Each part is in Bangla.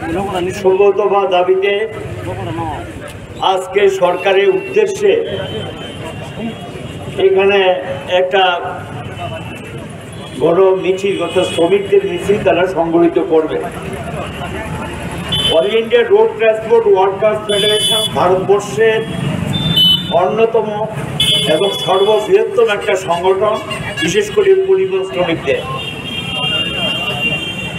ষোলো দফা দাবিতে আজকে সরকারের উদ্দেশ্যে এখানে একটা বড় মিছিল, শ্রমিকদের মিছিল তারা সংগঠিত করবে। All India road transport workers federation ভারতবর্ষের অন্যতম এবং সর্ববৃহত্তম একটা সংগঠন, বিশেষ করে পরিবহন শ্রমিকদের।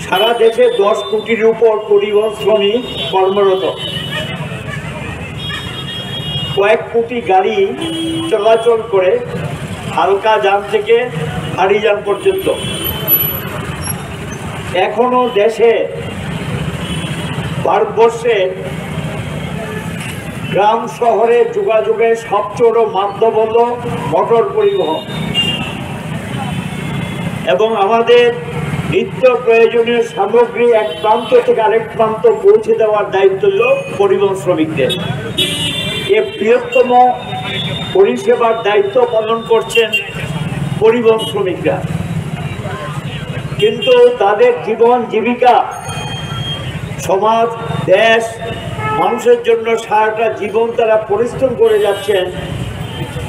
সারা দেশে 10 কোটির উপর পরিবহন শ্রমিক কর্মরত। কয়েক কোটি গাড়ি চলাচল করে, হালকা যান থেকে ভারী যান পর্যন্ত। এখনো দেশে, ভারতবর্ষে গ্রাম শহরে যোগাযোগের সবচেয়ে বড় মাধ্যম হল মোটর পরিবহন, এবং আমাদের নিত্য প্রয়োজনীয় সামগ্রী এক প্রান্ত থেকে আরেক প্রান্ত পৌঁছে দেওয়ার দায়িত্ব হল পরিবহন শ্রমিকদের। এ বৃহত্তম পরিষেবার দায়িত্ব পালন করছেন পরিবহন শ্রমিকরা, কিন্তু তাদের জীবন জীবিকা, সমাজ, দেশ, মানুষের জন্য সারাটা জীবন তারা পরিশ্রম করে যাচ্ছেন,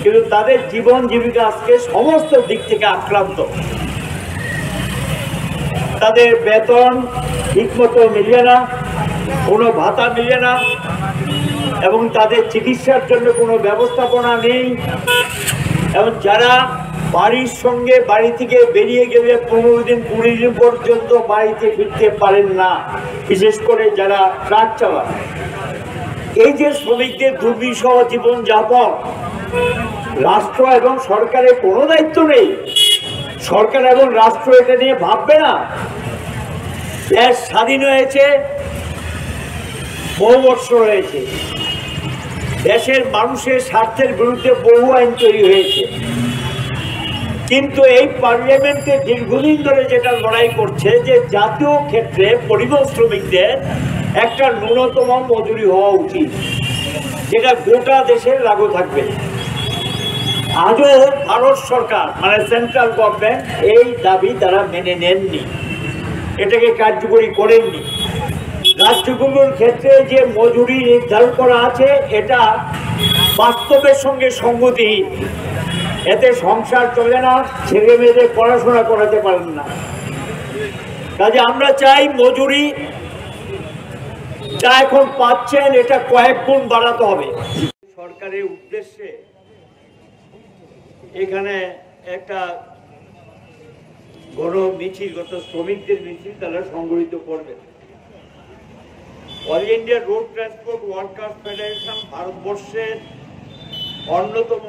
কিন্তু তাদের জীবন জীবিকা আজকে সমস্ত দিক থেকে আক্রান্ত। তাদের বেতন ঠিকমতো মিলছে না, কোনো ভাতা মিলে না, এবং তাদের চিকিৎসার জন্য কোনো ব্যবস্থাপনা নেই। এবং যারা বাড়ির সঙ্গে বাড়ি থেকে বেরিয়ে গেলে 15 দিন 20 দিন পর্যন্ত বাড়িতে ফিরতে পারেন না, বিশেষ করে যারা ট্রাক চালায়। এই যে শ্রমিকদের দুর্বিষহ জীবনযাপন, রাষ্ট্র এবং সরকারের কোনো দায়িত্ব নেই। সরকার এবং রাষ্ট্র এটা নিয়ে ভাববে না। দেশ স্বাধীন হয়েছে, বহু বছর হয়েছে, দেশের মানুষের স্বার্থের বিরুদ্ধে বহু আইন তৈরি হয়েছে, কিন্তু এই পার্লামেন্টে দীর্ঘদিন ধরে যেটা লড়াই করছে যে জাতীয় ক্ষেত্রে পরিবহন শ্রমিকদের একটা ন্যূনতম মজুরি হওয়া উচিত, যেটা গোটা দেশের লাগু থাকবে। আজও ভারত সরকার মানে সেন্ট্রাল গভর্নমেন্ট এই দাবি তারা মেনে নেননি, এটাকে কার্যকরী করেননি। রাজ্যগুলোর ক্ষেত্রে যে মজুরি নির্ধারণ করা আছে এটা বাস্তবের সঙ্গে সঙ্গতিহীন। এতে সংসার চলে না, ছেলে মেয়েদের পড়াশোনা করাতে পারেন না। কাজে আমরা চাই মজুরি যা এখন পাচ্ছেন এটা কয়েক গুণ বাড়াতে হবে। সরকারের উদ্দেশ্যে এখানে একটা বড় মিছিল, শ্রমিকদের মিছিল তারা সংগঠিত করবে। All India road transport workers federation ভারতবর্ষের অন্যতম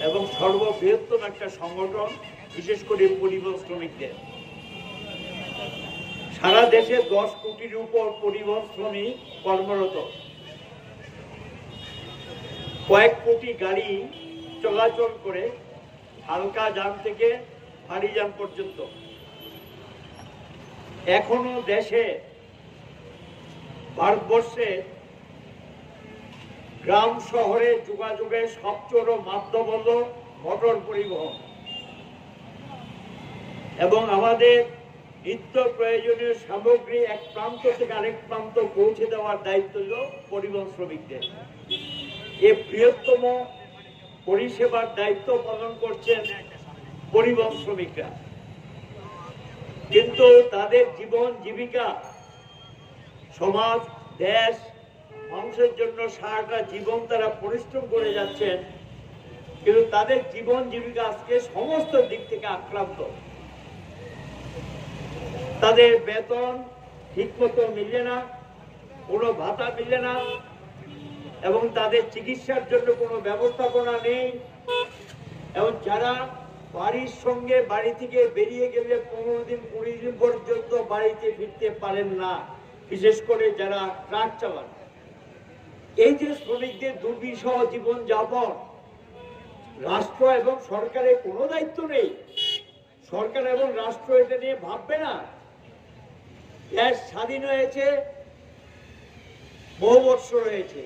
এবং সর্ববৃহত্তম একটা সংগঠন, বিশেষ করে পরিবহন শ্রমিকদের। সারা দেশে 10 কোটির উপর পরিবহন শ্রমিক কর্মরত। কয়েক কোটি গাড়ি চলাচল করে, হালকা যান থেকে ভারী যান পর্যন্ত। এখনো দেশে, ভারতবর্ষে গ্রাম শহরে যোগাযোগের সবচেয়ে বড় মাধ্যম হল মোটর পরিবহন, এবং আমাদের নিত্য প্রয়োজনীয় সামগ্রী এক প্রান্ত থেকে আরেক প্রান্ত পৌঁছে দেওয়ার দায়িত্ব হল পরিবহন শ্রমিকদের। এ বৃহত্তম পরিষেবার দায়িত্ব পালন করছেন পরিবহন শ্রমিকরা, কিন্তু তাদের জীবন জীবিকা, সমাজ, দেশ, মানুষের জন্য সারাটা জীবন তারা পরিশ্রম করে যাচ্ছেন, কিন্তু তাদের জীবন জীবিকা আজকে সমস্ত দিক থেকে আক্রান্ত। তাদের বেতন ঠিকমতো মিলছে না, কোনো ভাতা মিলে না, এবং তাদের চিকিৎসার জন্য কোনো ব্যবস্থাপনা নেই। এবং যারা বাড়ির সঙ্গে বাড়ি থেকে বেরিয়ে গেলে 15 দিন 20 দিন পর্যন্ত বাড়িতে ফিরতে পারেন না, বিশেষ করে যারা ট্রাক চালান। এই যে শ্রমিকদের দুর্বিষহ জীবনযাপন, রাষ্ট্র এবং সরকারের কোনো দায়িত্ব নেই। সরকার এবং রাষ্ট্র এটা নিয়ে ভাববে না। দেশ স্বাধীন হয়েছে, বহু বছর হয়েছে,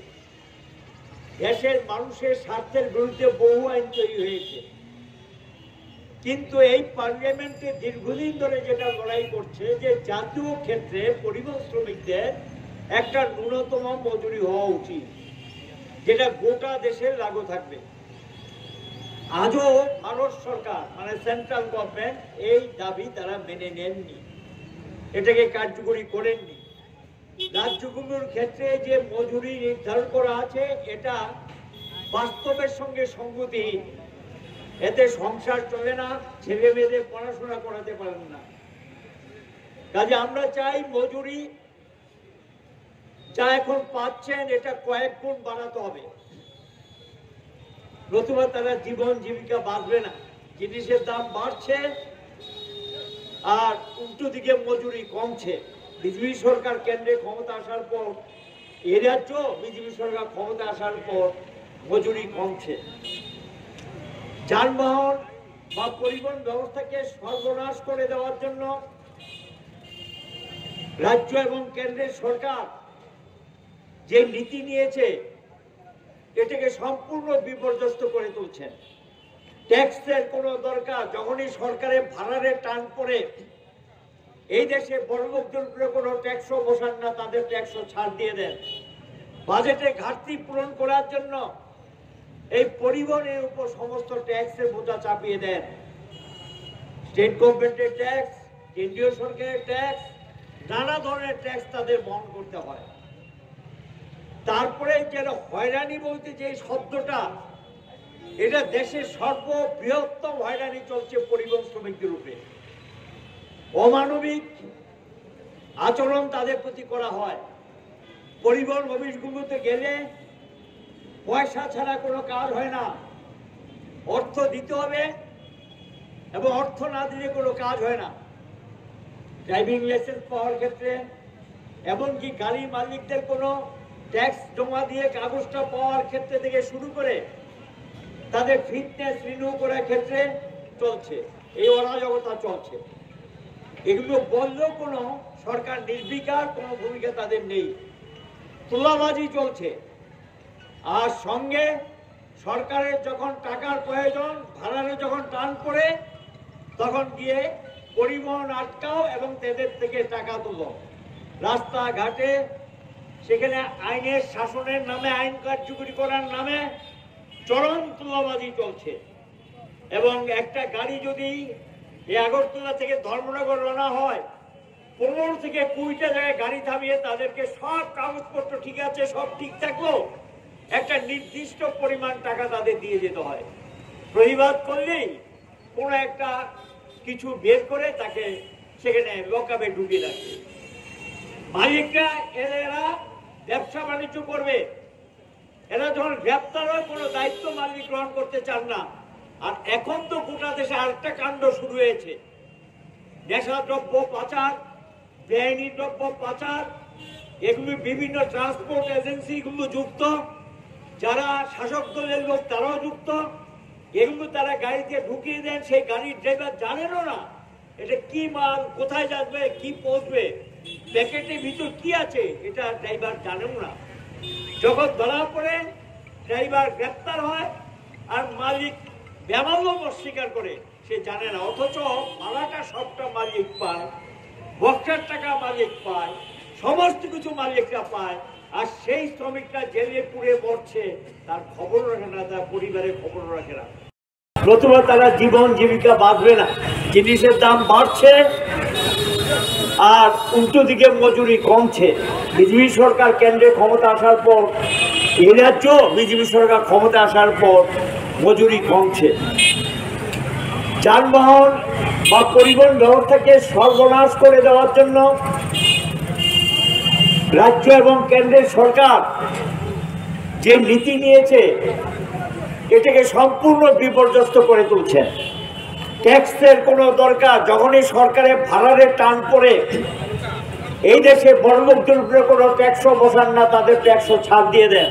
দেশের মানুষের স্বার্থের বিরুদ্ধে বহু আইন তৈরি হয়েছে, কিন্তু এই পার্লামেন্টে দীর্ঘদিন ধরে যেটা লড়াই করছে যে জাতীয় ক্ষেত্রে পরিবহন শ্রমিকদের একটা ন্যূনতম মজুরি হওয়া উচিত, যেটা গোটা দেশে লাগু থাকবে। আজও ভারত সরকার মানে সেন্ট্রাল গভর্নমেন্ট এই দাবি তারা মেনে নেননি, এটাকে কার্যকরী করেননি। রাজ্যগুলোর ক্ষেত্রে যে মজুরি নির্ধারণ করা আছে এটা বাস্তবের সঙ্গে সঙ্গতিহীন, এতে সংসার চলে না, ছেলে মেয়েদের পড়াশোনা করাতে পারেন না। কাজে আমরা চাই মজুরি যা এখন পাচ্ছেন এটা কয়েক গুণ বাড়াতে হবে, নতুবা তারা জীবন জীবিকা বাঁচবে না। জিনিসের দাম বাড়ছে আর উল্টো দিকে মজুরি কমছে। বিজেপি সরকার কেন্দ্রে ক্ষমতা আসার পর, এ রাজ্য বিজেপি সরকার ক্ষমতা আসার পর মজুরি কমছে। যানবাহন বা পরিবহন ব্যবস্থাকে সর্বনাশ করে দেওয়ার জন্য রাজ্য এবং কেন্দ্রের সরকার যে নীতি নিয়েছে এটাকে সম্পূর্ণ বিপর্যস্ত করে তুলছেন। ট্যাক্সের কোনো দরকার, যখনই সরকারের ভাড়ারে টান পড়ে এই দেশে বড় লোকদের উপরে কোনো ট্যাক্সও বসান না, তাদের ট্যাক্সও ছাড় দিয়ে দেন। বাজেটে ঘাটতি পূরণ করার জন্য এই পরিবহনের উপর সমস্ত ট্যাক্সের বোঝা চাপিয়ে দেন। স্টেট গভর্নমেন্টের ট্যাক্স, কেন্দ্রীয় সরকারের ট্যাক্স, নানা ধরনের ট্যাক্স তাদের বহন করতে হয়। তারপরে যেন হয়রানি বলতে যে শব্দটা, এটা দেশের সর্ববৃহত্তম হয়রানি চলছে পরিবহন শ্রমিকদের উপরে। অমানবিক আচরণ তাদের প্রতি করা হয়। পরিবহন অফিসগুলোতে গেলে পয়সা ছাড়া কোনো কাজ হয় না, অর্থ দিতে হবে এবং অর্থ না দিলে কোনো কাজ হয় না। ড্রাইভিং লাইসেন্স পাওয়ার ক্ষেত্রে এমনকি গাড়ি মালিকদের কোনো ট্যাক্স জমা দিয়ে কাগজটা পাওয়ার ক্ষেত্রে থেকে শুরু করে তাদের ফিটনেস রিনিউ করার ক্ষেত্রে চলছে এই অরাজকতা চলছে। এগুলো বললেও কোনো সরকার নির্বিকার কোনো ভূমিকা তাদের নেই। তোলাবাজি চলছে, আর সঙ্গে সরকারের যখন টাকার প্রয়োজন, ভাড়ারে যখন টান পড়ে, তখন গিয়ে পরিবহন আটকাও এবং তাদের থেকে টাকা তুলো। রাস্তাঘাটে সেখানে আইনের শাসনের নামে, আইন কার্যকরী করার নামে চরম তোলাবাজি চলছে। এবং একটা গাড়ি যদি এই আগরতলা থেকে ধর্মনগর রওনা হয়, 15 থেকে 20টা জায়গায় গাড়ি থামিয়ে তাদেরকে সব কাগজপত্র ঠিক আছে, সব ঠিক থাকলো, একটা নির্দিষ্ট পরিমাণ টাকা তাদের দিয়ে যেতে হয়। প্রতিবাদ করলেই কোনো একটা কিছু বের করে তাকে সেখানে লকআপে ঢুকিয়ে রাখবে। মালিকরা এরা ব্যবসা বাণিজ্য করবে, এরা যখন গ্রেপ্তার হয় কোনো দায়িত্ব মালিক গ্রহণ করতে চান না। আর এখন তো গোটা দেশে আরেকটা কাণ্ড শুরু হয়েছে, নেশাদ্রব্য পাচার, বেআইনি দ্রব্য পাচার, এগুলি বিভিন্ন ট্রান্সপোর্ট এজেন্সিগুলো যুক্ত, যারা শাসক দলের লোক তারাও যুক্ত। এগুলো তারা গাড়িতে ঢুকিয়ে দেন, সেই গাড়ির ড্রাইভার জানেনও না এটা কি মাল, কোথায় যাবে, কি পৌঁছবে, প্যাকেটের ভিতর কি আছে, এটা ড্রাইভার জানেও না। যখন ধরা পড়ে ড্রাইভার গ্রেপ্তার হয় আর মালিক বেমাল্য অস্বীকার করে, সে জানে না। অথচ মালাটা সবটা মালিক পায়, বক্সার টাকা মালিক পায়, সমস্ত কিছু মালিকরা পায়, আর সেই শ্রমিকরা জেলে পুড়ে মরছে, তার খবর রাখে না, তার পরিবারের খবর রাখে না। নতুবা তারা জীবন জীবিকা বাঁচবে না। জিনিসের দাম বাড়ছে আর উল্টো দিকে মজুরি কমছে। বিজেপি সরকার কেন্দ্রে ক্ষমতা আসার পর, এই রাজ্য বিজেপি সরকার ক্ষমতা আসার পর মজুরি কমছে। যানবাহন বা পরিবহন ব্যবস্থাকে সর্বনাশ করে দেওয়ার জন্য রাজ্য এবং কেন্দ্রের সরকার যে নীতি নিয়েছে এটাকে সম্পূর্ণ বিপর্যস্ত করে তুলছেন। ট্যাক্সের কোনো দরকার, যখনই সরকারের ভাড়ারে টান পড়ে এই দেশে বড় লোকদের উপরে কোনো ট্যাক্সও বসান না, তাদের ট্যাক্সও ছাড় দিয়ে দেন।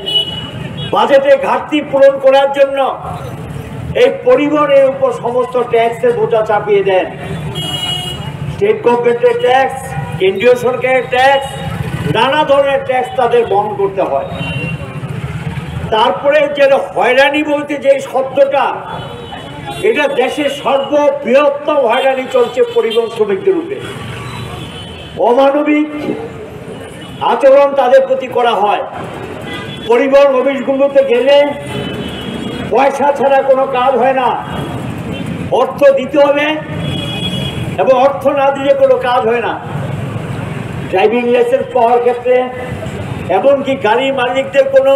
বাজেটে ঘাটতি পূরণ করার জন্য এই পরিবহনের উপর সমস্ত ট্যাক্সের বোঝা চাপিয়ে দেন। স্টেট গভর্নমেন্টের ট্যাক্স, কেন্দ্রীয় সরকারের ট্যাক্স, নানা ধরনের ট্যাক্স তাদের বহন করতে হয়। তারপরে যেন হয়রানি বলতে যে শব্দটা, এটা দেশের সর্ববৃহত্তম হয়রানি চলছে পরিবহন শ্রমিকদের উপরে। অমানবিক আচরণ তাদের প্রতি করা হয়। পরিবহন অফিসগুলোতে গেলে পয়সা ছাড়া কোনো কাজ হয় না, অর্থ দিতে হবে এবং অর্থ না দিলে কোনো কাজ হয় না। ড্রাইভিং লাইসেন্স পাওয়ার ক্ষেত্রে, এমনকি গাড়ি মালিকদের কোনো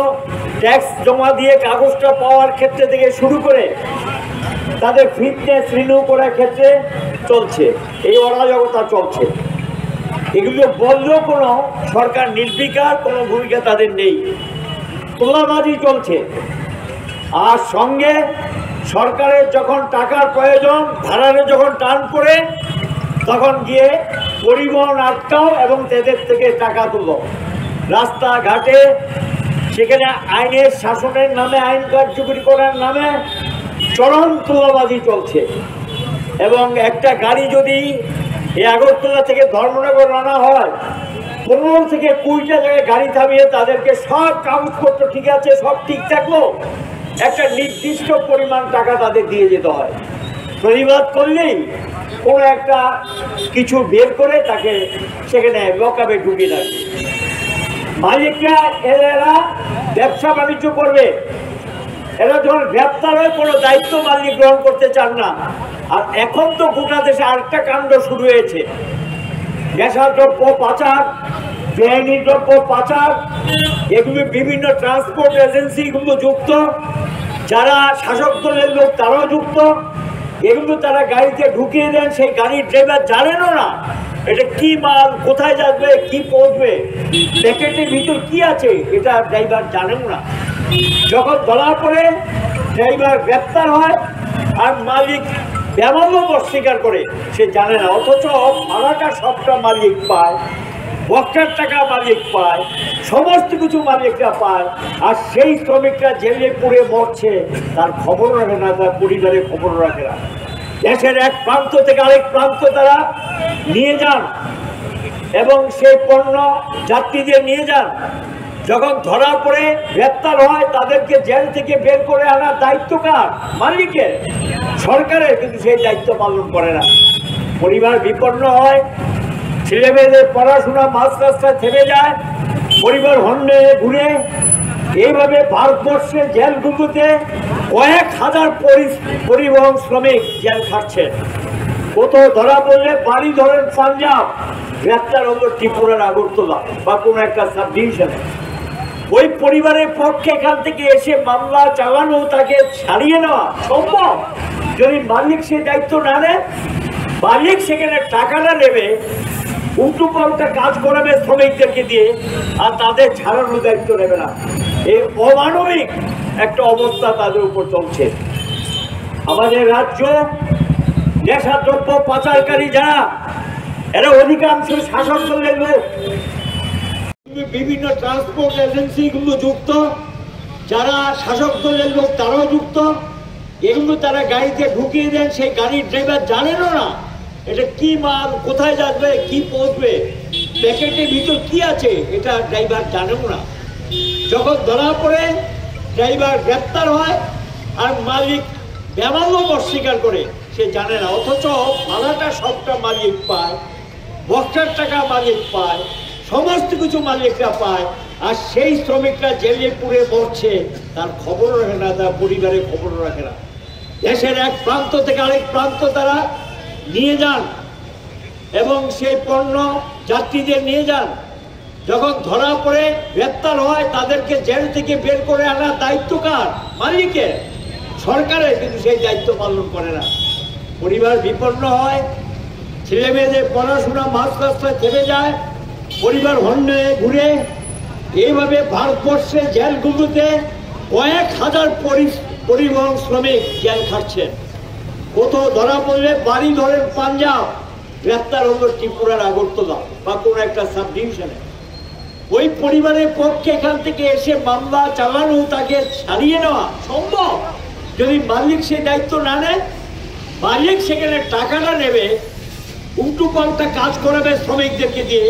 ট্যাক্স জমা দিয়ে কাগজটা পাওয়ার ক্ষেত্রে থেকে শুরু করে তাদের ফিটনেস রিনিউ করার ক্ষেত্রে চলছে এই অরাজকতা চলছে। এগুলো বললেও কোনো সরকার নির্বিকার কোনো ভূমিকা তাদের নেই, তোলাবাজি চলছে। আর সঙ্গে সরকারের যখন টাকার প্রয়োজন, ভাড়ারে যখন টান পড়ে, তখন গিয়ে পরিবহন আটকাও এবং তাদের থেকে টাকা তুলো। রাস্তাঘাটে সেখানে আইনের শাসনের নামে, আইন কার্যকরী করার নামে চরম তোলাবাজি চলছে। এবং একটা গাড়ি যদি এই আগরতলা থেকে ধর্মনগর আনা হয়, 15 থেকে 20টা জায়গায় গাড়ি থামিয়ে তাদেরকে সব কাগজপত্র ঠিক আছে, সব ঠিক থাকলো, একটা নির্দিষ্ট পরিমাণ টাকা তাদের দিয়ে যেতে হয়। প্রতিবাদ করলেই কোনো একটা কিছু বের করে তাকে সেখানে লকআপে ঢুকিয়ে রাখে। মালিকরা এরা ব্যবসা বাণিজ্য করবে, এরা যখন গ্রেপ্তার হয় কোনো দায়িত্ব মালিক গ্রহণ করতে চান না। আর এখন তো গোটা দেশে আরেকটা কাণ্ড শুরু হয়েছে, নেশাদ্রব্য পাচার, বেআইনি দ্রব্য পাচার, এগুলি বিভিন্ন ট্রান্সপোর্ট এজেন্সিগুলো যুক্ত, যারা শাসক দলের লোক তারাও যুক্ত। এগুলো তারা গাড়িতে ঢুকিয়ে দেন, সেই গাড়ির ড্রাইভার জানেনও না এটা কি মাল, কোথায় যাবে, কি পৌঁছবে, প্যাকেটের ভিতর কি আছে, এটা ড্রাইভার জানেন না। যখন ধরা পড়ে ড্রাইভার গ্রেপ্তার হয় আর মালিক বেমালও অস্বীকার করে, সে জানে না। অথচ ভাড়াটা সবটা মালিক পায়, বক্তার টাকা মালিক পায়, সমস্ত কিছু মালিকরা পায়। আর সেই শ্রমিকরা জেলে পুড়ে মরছে, তার খবর রাখে না, তার পরিবারের খবর রাখে না। দেশের এক প্রান্ত থেকে আরেক প্রান্ত তারা নিয়ে যান এবং সেই পণ্য যাত্রীদের নিয়ে যান। যখন ধরা পড়ে গ্রেপ্তার হয়, তাদেরকে জেল থেকে বের করে আনার দায়িত্ব কার? মালিকের, সরকারের। কিন্তু সেই দায়িত্ব পালন করে না। পরিবার বিপন্ন হয়, ছেলে মেয়েদের পড়াশোনা মাঝ রাস্তায় থেমে যায়, পরিবার হন্যে ঘুরে। এইভাবে ভারতবর্ষের জেলগুলোতে কয়েক হাজার পরিবহন শ্রমিক জেল খাটছেন। কোথাও ধরা পড়লে বাড়ি ধরেন পাঞ্জাব, গ্রেপ্তার হলো ত্রিপুরার আগরতলা বা কোনো একটা সাব ডিভিশনে। ওই পরিবারের পক্ষে এখান থেকে এসে মামলা চালানো, তাকে ছাড়িয়ে নেওয়া সম্ভব যদি মালিক সে দায়িত্ব না নেয়। মালিক সেখানে টাকাটা নেবে, উল্টো পাল্টা কাজ করাবে শ্রমিকদেরকে দিয়ে, আর তাদের ছাড়ানোর দায়িত্ব নেবে না। এই অমানবিক একটা অবস্থা তাদের উপর চলছে। আমাদের রাজ্য নেশাদ্রব্য পাচারকারী যারা, এরা অধিকাংশ শাসক দলের লোক। বিভিন্ন ট্রান্সপোর্ট এজেন্সিগুলো যুক্ত, যারা শাসক দলের লোক তারাও যুক্ত। এগুলো তারা গাড়িতে ঢুকিয়ে দেন, সেই গাড়ির ড্রাইভার জানেনও না এটা কি মাল, কোথায় যাবে, কি পৌঁছবে, প্যাকেটের ভিতর কি আছে, এটা ড্রাইভার জানেও না। যখন ধরা পড়ে ড্রাইভার গ্রেপ্তার হয় আর মালিক বেমালও অস্বীকার করে, সে জানে না। অথচ ভাড়াটা সবটা মালিক পায়, বক্তার টাকা মালিক পায়, সমস্ত কিছু মালিকরা পায়। আর সেই শ্রমিকরা জেলে পুড়ে মরছে, তার খবর রাখে না, তার পরিবারের খবর রাখে না। দেশের এক প্রান্ত থেকে আরেক প্রান্ত তারা নিয়ে যান এবং সেই পণ্য যাত্রীদের নিয়ে যান। যখন ধরা পড়ে গ্রেপ্তার হয়, তাদেরকে জেল থেকে বের করে আনার দায়িত্ব কার? মালিকের, সরকারের। কিন্তু সেই দায়িত্ব পালন করে না। পরিবার বিপন্ন হয়, ছেলে মেয়েদের পড়াশোনা মাঝ রাস্তায় থেমে যায়, পরিবার হন্যে ঘুরে। এইভাবে ভারতবর্ষের জেলগুলোতে কয়েক হাজার পরিবহন শ্রমিক জেল খাটছেন। কোথাও ধরা পড়লে বাড়ি ধরেন পাঞ্জাব, গ্রেপ্তার হলো ত্রিপুরার আগরতলা বা কোনো একটা সাব ডিভিশনে। ওই পরিবারের পক্ষে এখান থেকে এসে মামলা চালানো, তাকে ছাড়িয়ে নেওয়া সম্ভব যদি মালিক সে দায়িত্ব না নেয়। মালিক সেখানে টাকাটা নেবে, উল্টো পাল্টা কাজ করাবে শ্রমিকদেরকে দিয়ে,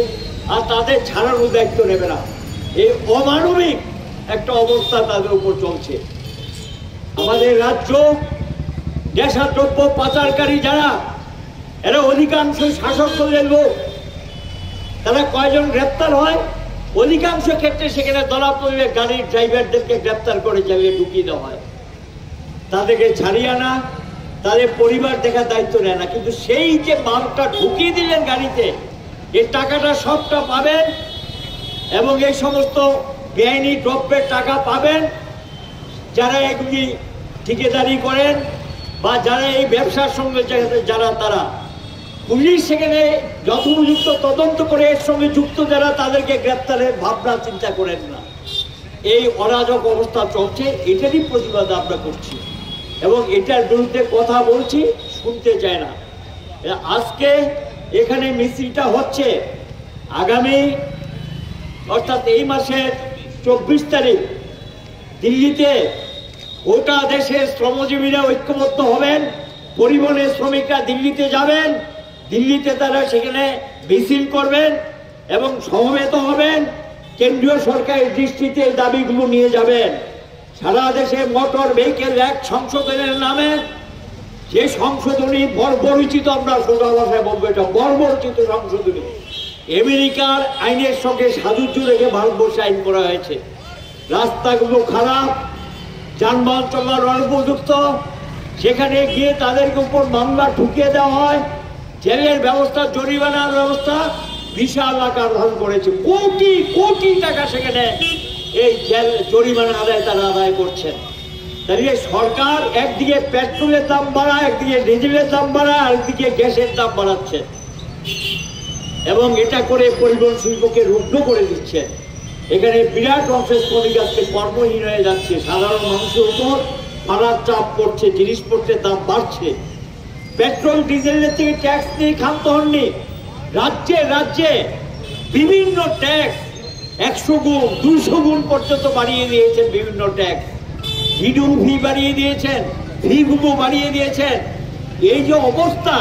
আর তাদের ছাড়ানোর দায়িত্ব নেবে না। এই অমানবিক একটা অবস্থা তাদের উপর চলছে। আমাদের রাজ্য নেশাদ্রব্য পাচারকারী যারা, এরা অধিকাংশ শাসক দলের লোক। তারা কয়জন গ্রেপ্তার হয়, অধিকাংশ ক্ষেত্রে সেখানে দলাপড়ে গাড়ির ড্রাইভারদেরকে গ্রেপ্তার করে জেলে ঢুকিয়ে দেওয়া হয়, তাদেরকে ছাড়িয়ে আনা, তাদের পরিবার দেখার দায়িত্ব নেয় না। কিন্তু সেই যে মালটা ঢুকিয়ে দিলেন গাড়িতে, এই টাকাটা সবটা পাবেন এবং এই সমস্ত বেআইনি দ্রব্যের টাকা পাবেন যারা এগুলি ঠিকাদারি করেন বা যারা এই ব্যবসার সঙ্গে যারা, তারা পুলিশ সেখানে যথোপযুক্ত তদন্ত করে এর সঙ্গে যুক্ত যারা, তাদেরকে গ্রেপ্তারের ভাবনা চিন্তা করেন না। এই অরাজক অবস্থা চলছে, এটারই প্রতিবাদ আমরা করছি এবং এটার বিরুদ্ধে কথা বলছি, শুনতে চায় না। আজকে এখানে মিছিলটা হচ্ছে, আগামী অর্থাৎ এই মাসের 24 তারিখ দিল্লিতে গোটা দেশের শ্রমজীবীরা ঐক্যবদ্ধ হবেন, পরিবহনের শ্রমিকরা দিল্লিতে যাবেন, দিল্লিতে তারা সেখানে মিছিল করবেন এবং সমবেত হবেন, কেন্দ্রীয় সরকারের দৃষ্টিতে এই দাবিগুলো নিয়ে যাবেন। সারা দেশে মোটর ভেহিকেল অ্যাক্ট সংশোধনের নামে যে সংশোধনী বর্বরচিত, আমরা সোজা ভাষায় বলবো এটা বর্বরচিত সংশোধনী, আমেরিকার আইনের সঙ্গে সাযুজ্য রেখে ভারতবর্ষে আইন করা হয়েছে। রাস্তাগুলো খারাপ, যানবাহন চলার অনুপযুক্ত, সেখানে গিয়ে তাদেরকে উপর মামলা ঠুকিয়ে দেওয়া হয়, জেলের ব্যবস্থা, জরিমানার ব্যবস্থা বিশাল আকার ধারণ করেছে। কোটি কোটি টাকা সেখানে এই জেল জরিমানা আদায় তারা আদায় করছেন। তাহলে সরকার একদিকে পেট্রোলের দাম বাড়ায়, একদিকে ডিজেলের দাম বাড়ায়, আরেকদিকে গ্যাসের দাম বাড়াচ্ছে এবং এটা করে পরিবহন শিল্পকে রুগ্ন করে দিচ্ছে। এখানে বিরাট অংশের শ্রমিক আজকে কর্মহীন হয়ে যাচ্ছে, সাধারণ মানুষের উপর ভাড়ার চাপ পড়ছে, জিনিসপত্রের দাম বাড়ছে। পেট্রোল ডিজেলের থেকে ট্যাক্স নিয়ে ক্ষান্ত হননি, রাজ্যে রাজ্যে বিভিন্ন ট্যাক্স 100 গুণ 200 গুণ পর্যন্ত বাড়িয়ে দিয়েছেন, বিভিন্ন ট্যাক্স, হিডুম ফি বাড়িয়ে দিয়েছেন, ফিগুলো বাড়িয়ে দিয়েছেন। এই যে অবস্থা,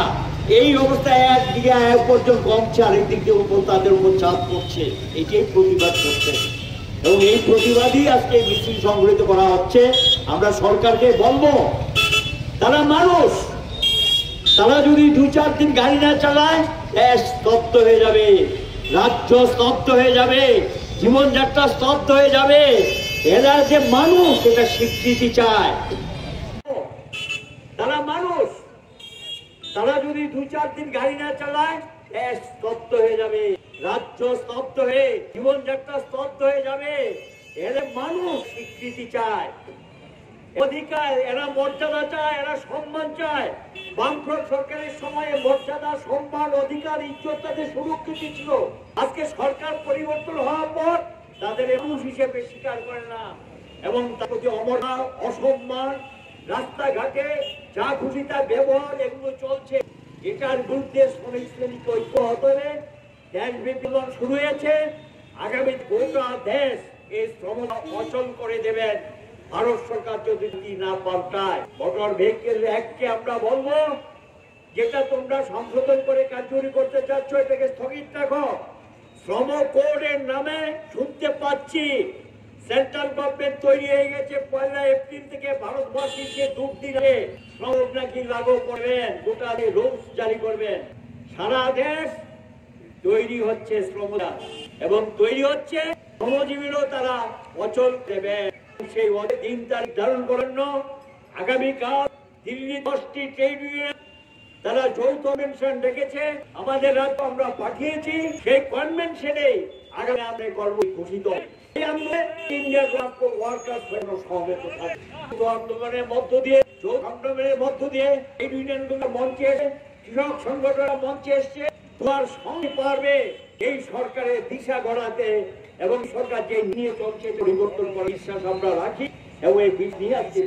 এই অবস্থায় একদিকে আয় উপার্জন কমছে, আরেকদিকে উপর তাদের উপর চাপ পড়ছে, এটাই প্রতিবাদ করছে এবং এই প্রতিবাদই আজকে মিছিল সংগঠিত করা হচ্ছে। আমরা সরকারকে বলবো, তারা মানুষ, তারা যদি 2-4 দিন গাড়ি না চালায়, দেশ স্তব্ধ হয়ে যাবে, রাজ্য স্তব্ধ হয়ে যাবে, জীবনযাত্রা স্তব্ধ হয়ে যাবে। এরা যে মানুষ, এটা স্বীকৃতি চায়। তারা মানুষ, তারা যদি 2-4 দিন গাড়ি না চালায়, দেশ স্তব্ধ হয়ে যাবে, রাজ্য স্তব্ধ হয়ে, জীবনযাত্রা স্তব্ধ হয়ে যাবে। এরা মানুষ, স্বীকৃতি চায়, অধিকার, এরা মর্যাদা চায়, এরা সম্মান চায়। বামফ্রন্ট সরকারের সময়ে মর্যাদা, সম্মান, অধিকার, ইজ্জত তাদের সুরক্ষিত ছিল। আজকে সরকার পরিবর্তন হওয়ার পর তাদের মানুষ হিসেবে স্বীকার করে না এবং তার প্রতি অমরতা, অসম্মান, রাস্তাঘাটে যা খুশি তা ব্যবহার, এগুলো চলছে। এটার বিরুদ্ধে শ্রমিক শ্রেণীকে ঐক্য হতে হবে। দেশব্যাপী আন্দোলন শুরু হয়েছে, আগামী গোটা দেশ এই শ্রম অচল করে দেবেন ভারত সরকার যদি না পাল্টায়। মোটর ভেহিকেল অ্যাক্টকে আমরা বলবো, যেটা তোমরা সংশোধন করে কার্যকরী করতে চাচ্ছ, এটাকে স্থগিত রাখো। শ্রম কোডের নামে শুনতে পাচ্ছি সেন্ট্রাল গভর্নমেন্ট তৈরি হয়ে গেছে, 1 এপ্রিল থেকে ভারতবর্ষকে ডুব দিলে শ্রম নাকি লাগু করবেন, গোটা রুলস জারি করবেন। সারা দেশ তৈরি হচ্ছে শ্রমদা এবং তৈরি হচ্ছে শ্রমজীবীরও তারা অচল দেবেন। সেই দিন তারিখ ধারণ করেন না। আগামীকাল দিল্লি 10টি ট্রেড ইউনিয়ন তারা যৌথ কনভেনশন ডেকেছে, আমাদের রাজ্য আমরা পাঠিয়েছি। সেই কনভেনশনে আগামী আমরা কর্মঘোষিত আন্দোলনের মধ্য দিয়ে, যৌথ আন্দোলনের মধ্য দিয়ে এই ইউনিয়নগুলো মঞ্চে এসে, কৃষক সংগঠনরা মঞ্চে এসছে, তোমার সঙ্গে পারবে এই সরকারের দিশা গড়াতে এবং সরকার যে নিয়ে চলছে পরিবর্তন করার বিশ্বাস আমরা রাখি এবং এই নিয়ে আজকে